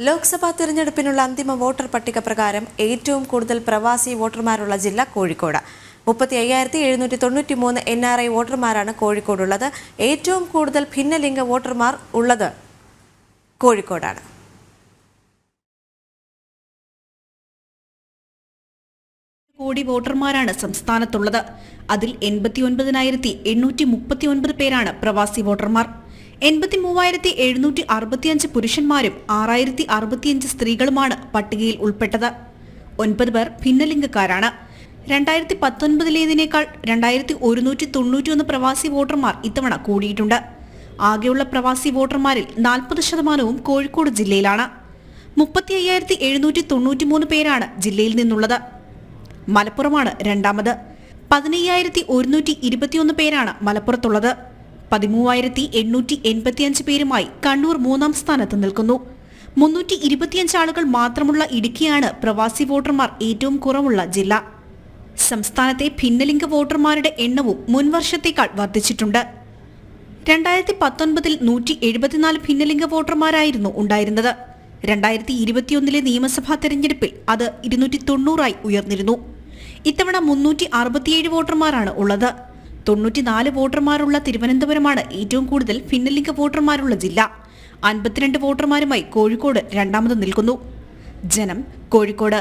ലോക്സഭാ തിരഞ്ഞെടുപ്പിനുള്ള അന്തിമ വോട്ടർ പട്ടിക പ്രകാരം ഏറ്റവും കൂടുതൽ പ്രവാസി വോട്ടർമാരുള്ള ജില്ല കോഴിക്കോട്. 35,793 NRI വോട്ടർമാരാണ് കോഴിക്കോടുള്ളത്. ഏറ്റവും കൂടുതൽ ഭിന്നലിംഗ വോട്ടർമാർ ഉള്ളത് കോഴിക്കോടാണ്. കോടി വോട്ടർമാരാണ് സംസ്ഥാനത്തുള്ളത്. അതിൽ 89,839 പേരാണ് പ്രവാസി വോട്ടർമാർ. 83,765 പുരുഷന്മാരും 6,065 സ്ത്രീകളുമാണ് പട്ടികയിൽ ഉൾപ്പെട്ടത്. 9 പേർ ഭിന്നലിംഗക്കാരാണ്. 2019 2,191 പ്രവാസി വോട്ടർമാർ ഇത്തവണ കൂടിയിട്ടുണ്ട്. ആകെയുള്ള പ്രവാസി വോട്ടർമാരിൽ 40% കോഴിക്കോട് ജില്ലയിലാണ്. 35,793 പേരാണ് ജില്ലയിൽ നിന്നുള്ളത്. മലപ്പുറമാണ് രണ്ടാമത്. 15,121 പേരാണ് മലപ്പുറത്തുള്ളത്. 13,885 പേരുമായി കണ്ണൂർ മൂന്നാം സ്ഥാനത്ത് നിൽക്കുന്നു. 325 ആളുകൾ മാത്രമുള്ള ഇടുക്കിയാണ് പ്രവാസി വോട്ടർമാർ ഏറ്റവും കുറവുള്ള ജില്ല. സംസ്ഥാനത്തെ ഭിന്നലിംഗ വോട്ടർമാരുടെ എണ്ണവും മുൻവർഷത്തേക്കാൾ വർദ്ധിച്ചിട്ടുണ്ട്. 2019 174 ഭിന്നലിംഗ വോട്ടർമാരായിരുന്നു ഉണ്ടായിരുന്നത്. 2021 നിയമസഭാ തെരഞ്ഞെടുപ്പിൽ അത് 290 ഉയർന്നിരുന്നു. ഇത്തവണ 367 വോട്ടർമാരാണ് ഉള്ളത്. 94 വോട്ടർമാരുള്ള തിരുവനന്തപുരമാണ് ഏറ്റവും കൂടുതൽ ഭിന്നലിംഗ വോട്ടർമാരുള്ള ജില്ല. 52 വോട്ടർമാരുമായി കോഴിക്കോട് രണ്ടാമത് നിൽക്കുന്നു. ജനം, കോഴിക്കോട്.